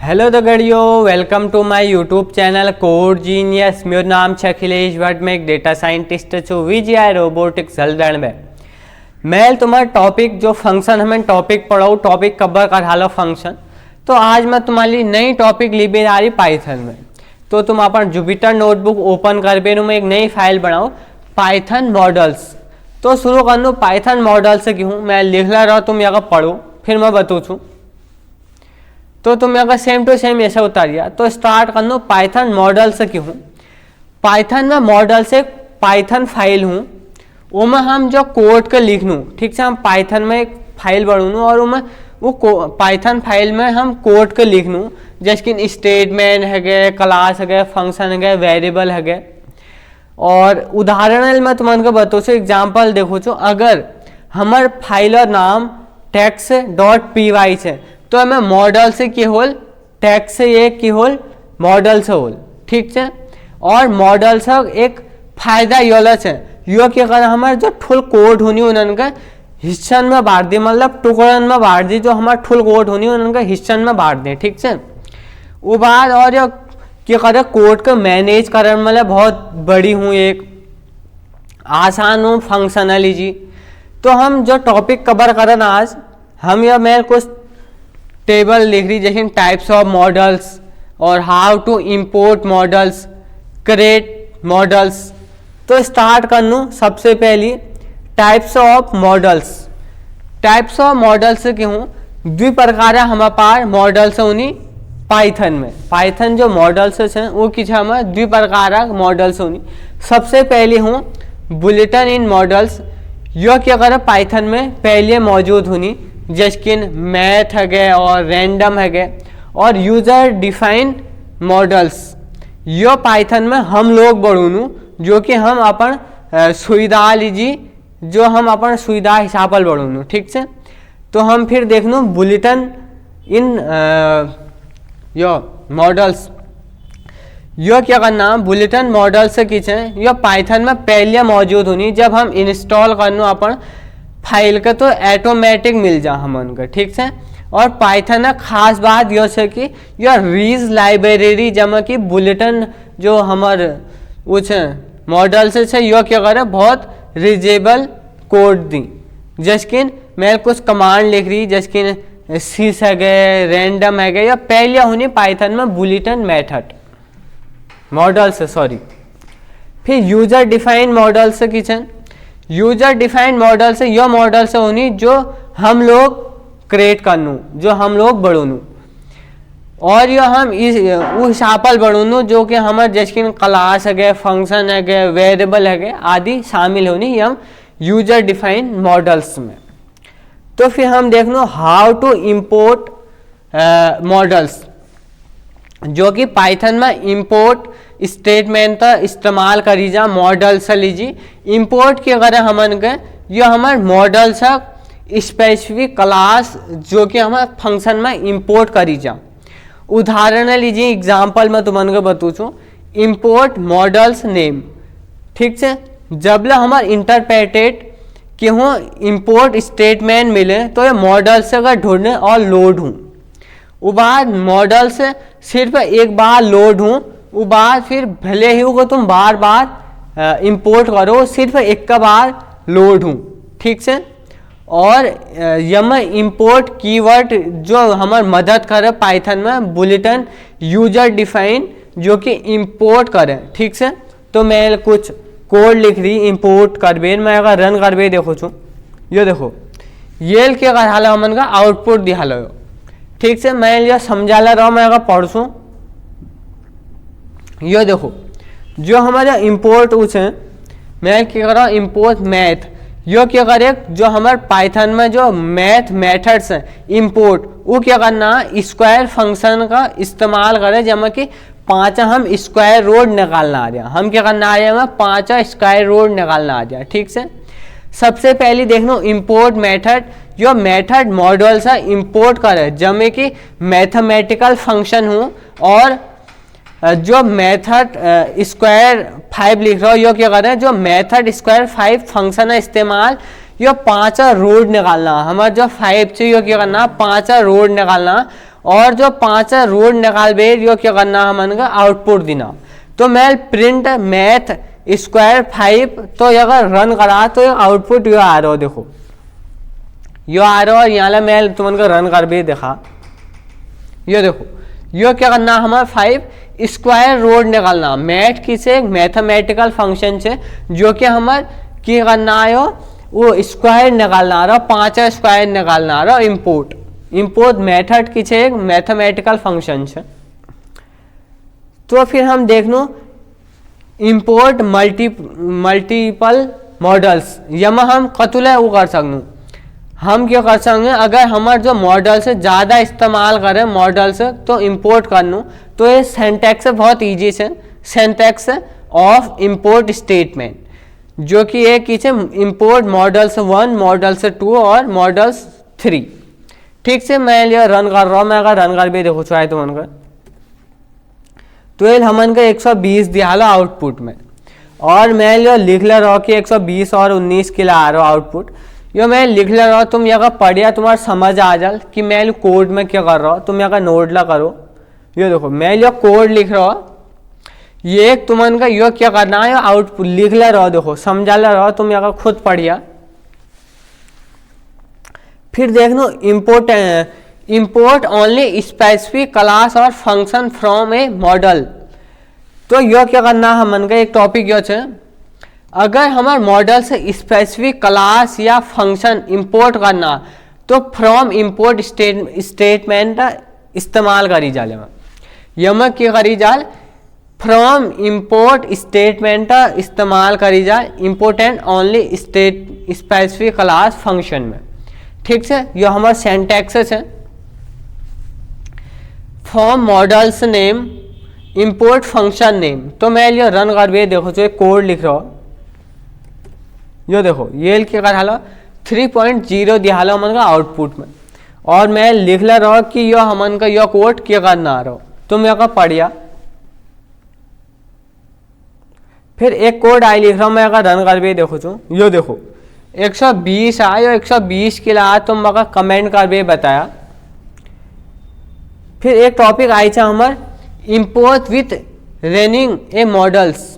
Hello दगड़ियों, welcome to my YouTube channel Code Genius. मेरा नाम है अखिलेश भट्ट। मैं एक डेटा साइंटिस्ट છું વીજીઆઈ રોબોટિક્સ हल्दण में। मैं तुम्हारा टॉपिक जो फंक्शन हमें टॉपिक पढ़ाऊँ, टॉपिक कवर कर हालो फंक्शन। तो आज मैं तुम्हारी नई टॉपिक ली आ रही पाइथन में। तो तुम अपन जुपिटर नोटबुक ओपन कर बे मैं एक नई फाइल बनाऊँ पाइथन मॉडल्स। तो शुरू कर लूँ पाइथन मॉडल से क्यों मैं लिख ला रहा, तुम यहाँ पढ़ो फिर मैं बताऊँ छूँ। तो तुम अगर सेम टू सेम ऐसा उतारिया तो स्टार्ट कर लो पाइथन मॉडल से क्यों। पाइथन में मॉडल से पाइथन फाइल हूँ, उसमें हम जो कोड के लिख लूँ, ठीक है। हम पाइथन में एक फाइल बनूँ और वो पाइथन फाइल में हम कोड के लिख लूँ, जैसे कि स्टेटमेंट है गए, क्लास है गए, फंक्शन है गए, वेरिएबल है गए। और उदाहरण में तुमको बताओ छो एग्जाम्पल देखो छो, अगर हमार फाइल नाम text.py है तो हमें मॉडल से की होल टेक्स्ट से एक की होल मॉडल से होल, ठीक है। और मॉडल से एक फायदा योला है यो क्या कर हमारे जो ठुल कोड होनी उनका हिस्सन में बांट दी, मतलब टुकड़न में बांट दी। जो हमारे ठुल कोड होनी उनका हिस्सन में बांट दें, ठीक है। वो बात और जो क्या करे कोड को मैनेज कर मतलब बहुत बड़ी हूँ, एक आसान हूँ फंक्शनली जी। तो हम जो टॉपिक कवर करन आज हम या मैं कुछ टेबल लिख रही, जैसे टाइप्स ऑफ मॉडल्स और how to import models, create models. तो स्टार्ट कर लूँ सबसे पहली types of models. Types of models क्यों द्वि प्रकार हमारे पास मॉडल्स उन्हीं पाइथन में। पाइथन जो मॉडल्स हैं वो किस हमें द्वि प्रकार मॉडल्स उन्हीं। सबसे पहली हूँ बुलेटिन इन मॉडल्स। यो क्या करे पाइथन में पहले मौजूद होनी, जैसे कि मैथ है गए और रैंडम है गए। और यूजर डिफाइन मॉडल्स यो पाइथन में हम लोग बढ़ूँ, जो कि हम अपन सुविधा लीजिए, जो हम अपन सुविधा हिसाब पर बढ़ूँ, ठीक है। तो हम फिर देख लूँ बुलेटिन इन यो मॉडल्स। यो क्या करना बुलेटिन मॉडल से किस है यो पाइथन में पहले मौजूद होनी। जब हम इंस्टॉल कर लो अपन फाइल का तो ऑटोमेटिक मिल जा हम उनका, ठीक है। और पाइथन खास बात यो है कि यो रीज लाइब्रेरी जमा की बुलेटिन जो हमारे वो मॉडल से यो क्या करे बहुत रीजेबल कोड दी। जैसे कि मैं कुछ कमांड लिख रही, जैसे कि सीस है गए, रैंडम है गए, या पहले होनी पाइथन में बुलेटिन मेथड मॉडल से सॉरी। फिर यूजर डिफाइन मॉडल से किचन यूजर डिफाइंड मॉडल से यो मॉडल से होनी जो हम लोग क्रिएट करनू, जो हम लोग बढ़ूनू। और यो हम इस हिसाब बढ़ूनू जो कि हमारे जैसे कि क्लास है गए, फंक्शन है गए, वेरिएबल है गए आदि शामिल होनी हम यूजर डिफाइंड मॉडल्स में। तो फिर हम देख लो हाउ टू इंपोर्ट मॉडल्स, जो कि पाइथन में इंपोर्ट स्टेटमेंट का इस्तेमाल करी जा मॉडल से लीजिए। इंपोर्ट के अगर हमन के यो हमारे मॉडल से स्पेसिफिक क्लास जो कि हमारे फंक्शन में इंपोर्ट करी जा। उदाहरण लीजिए एग्जांपल में तुमन को बताऊँ इंपोर्ट मॉडल्स नेम, ठीक है। जब ले हमारे इंटरप्रेटेड कि हूँ इंपोर्ट स्टेटमेंट मिले तो ये मॉडल से अगर ढूंढने और लोड हूँ वो बाद मॉडल से सिर्फ एक बार लोड हूँ, वो बाद फिर भले ही वो तुम बार बार इंपोर्ट करो सिर्फ एक का बार लोड हूँ, ठीक है। और यम इंपोर्ट कीवर्ड जो हमार मदद करे पाइथन में बुलेटिन यूजर डिफाइन जो कि इंपोर्ट करे, ठीक है। तो मैं कुछ कोड लिख रही इंपोर्ट करबे, मैं अगर रन करबे देखो छू ये देखो ये के अगर हाल हमन का आउटपुट दिखा लो, ठीक से। मैं ये समझा ला रहा हूँ, मैं अगर पढ़ूँ ये देखो जो हमारे इंपोर्ट उस है मैं क्या कर रहा हूँ इंपोर्ट मैथ। यो क्या करे जो हमारे पाइथन में जो मैथ मेथड्स हैं इंपोर्ट वो क्या करना स्क्वायर फंक्शन का इस्तेमाल करें, जमा कि 5 हम स्क्वायर रूट निकालना आ जाए। हम क्या करना आ जाए हमें 5 स्क्वायर रूट निकालना आ जाए, ठीक से। सबसे पहले देख लो इंपोर्ट मेथड, जो मेथड मॉडल से इंपोर्ट करे जमे कि मैथमेटिकल फंक्शन हूँ। और जो मेथड स्क्वायर 5 लिख रहा हो यो क्या कर रहे हैं जो मेथड स्क्वायर 5 फंक्शन है इस्तेमाल यो 5 रूट निकालना। हमारा जो 5 चाहिए यो क्या करना 5 रूट निकालना। और जो 5 रूट निकाल बे यो क्या करना हमन का आउटपुट देना। तो मैं प्रिंट मैथ स्क्वायर 5 तो अगर रन करा तो ये आउटपुट यो आ रहा हो, देखो यो आ रहा हो। और यहाँ मैं तुमन को रन कर भी देखा, यो देखो यो क्या करना हमारा 5 स्क्वायर रूट निकालना। मैथ किसे मैथमेटिकल फंक्शन से जो कि हमार क्या करना है वो स्क्वायर निकालना आ रहा, 5 स्क्वायर निकालना आ रहा। इंपोर्ट मेथड किसे मैथमेटिकल फंक्शन से। तो फिर हम देख लो इंपोर्ट मल्टीपल मॉडल्स, यमा हम कतुला वो कर सकूँ। हम क्या कर सकते हैं, अगर हमारे जो मॉडल से ज़्यादा इस्तेमाल करें मॉडल से तो इंपोर्ट कर लूँ। तो ये सिंटैक्स बहुत इजी से सिंटैक्स ऑफ इंपोर्ट स्टेटमेंट, जो कि एक किसे इंपोर्ट मॉडल्स 1 मॉडल्स 2 और मॉडल्स 3। ठीक से मैं ये रन कर रहा हूँ, मैं अगर रन कर भी देखो चाहे तो मन का तो ये हमन का 120 दिया लो आउटपुट में। और मैं ये लिख ले रहा कि 120 और 19 के लिए आ रहा आउटपुट। यो मैं लिख ले रहा हूँ, तुम यहाँ पढ़िया तुम्हारा समझ आ जाए कि मैं कोड में क्या कर रहा हूँ, तुम यहाँ नोट ला करो। ये देखो मैं ये कोड लिख रहा हूँ, ये तुमन का यो क्या करना है आउटपुट लिख ले रहा, देखो समझा ले रहा, तुम यहाँ खुद पढ़िया। फिर देख लो इंपोर्ट ओनली स्पेसिफिक क्लास और फंक्शन फ्रॉम ए मॉडल। तो यो क्या करना है हमन का एक टॉपिक यो है, अगर हमारे मॉडल से स्पेसिफिक क्लास या फंक्शन इंपोर्ट करना तो फ्रॉम इंपोर्ट स्टेटमेंट इस्तेमाल करी जाले। यम क्या करी जाल फ्रॉम इंपोर्ट स्टेटमेंट इस्तेमाल करी जाए important only specific class function में। ठीक से यो हमारा सिंटैक्स है। From models name import function name. तो मैं ये रन कर भी देखो जो कोड लिख रहा हूँ, यो देखो ये क्या कर हालो 3.0 दिया हालो हमन का आउटपुट में। और मैं लिख ले रहा कि यो हमन का यो कोड क्या करना आ रहा, तुम यहाँ पढ़िया। फिर एक कोड आई लिख रहा हूँ मैं अगर रन कर भी देखो तो यो देखो 120 आयो 120 के लिए तुम मगर कमेंट कर भी बताया। फिर एक टॉपिक आई था हमार import with running A models,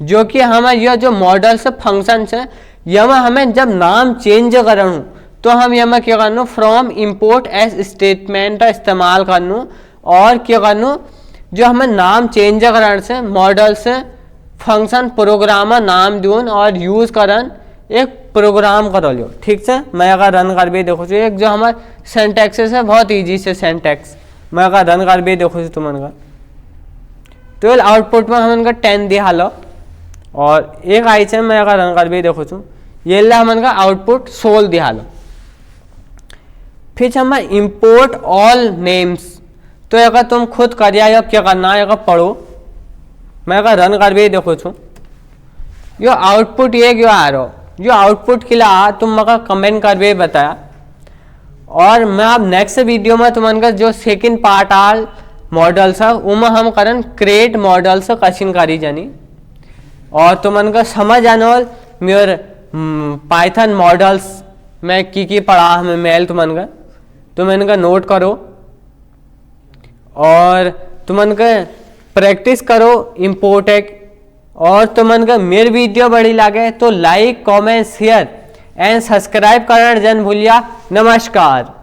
जो कि हमारे यह जो मॉडल्स फंक्शन है यह हमें जब नाम चेंज करनू तो हम यह क्या करनू फ्रॉम इंपोर्ट एस स्टेटमेंट का इस्तेमाल करनू। और क्या करनू जो हमें नाम चेंज करने से मॉडल से फंक्शन प्रोग्रामर नाम दून और यूज करन एक प्रोग्राम कर लो। ठीक से मैं अगर रन कर भी देखो एक जो हमारे सिंटैक्स है बहुत इजी से सिंटैक्स, मैं अगर रन कर भी देखो तुम का तो आउटपुट में हम 10 दिया लो। और एक आई से मैं अगर रन कर भी देखो तो ये हमन का आउटपुट 16 दिया लो। फिर हम इंपोर्ट ऑल नेम्स। तो अगर तुम खुद करिया या क्या करना है अगर पढ़ो, मैं अगर रन कर भी देखो छू यो आउटपुट ये क्यों आ रहा, जो आउटपुट के लिए तुम मगर कमेंट कर भी बताया। और मैं अब नेक्स्ट वीडियो में तुमन जो सेकंड पार्ट आल मॉडल्स है उनमें हम करन क्रिएट मॉडल्स कशिन करी जानी। और तुमन का समझ आने वाल मेरे पाइथन मॉडल्स में की पढ़ा हमें मेल तुमन का, तुम इनका नोट करो और तुमन का प्रैक्टिस करो इम्पोर्टेक। और तुमन का मेरे वीडियो बड़ी लगे तो like comment share and subscribe करना जन भूलिया। नमस्कार।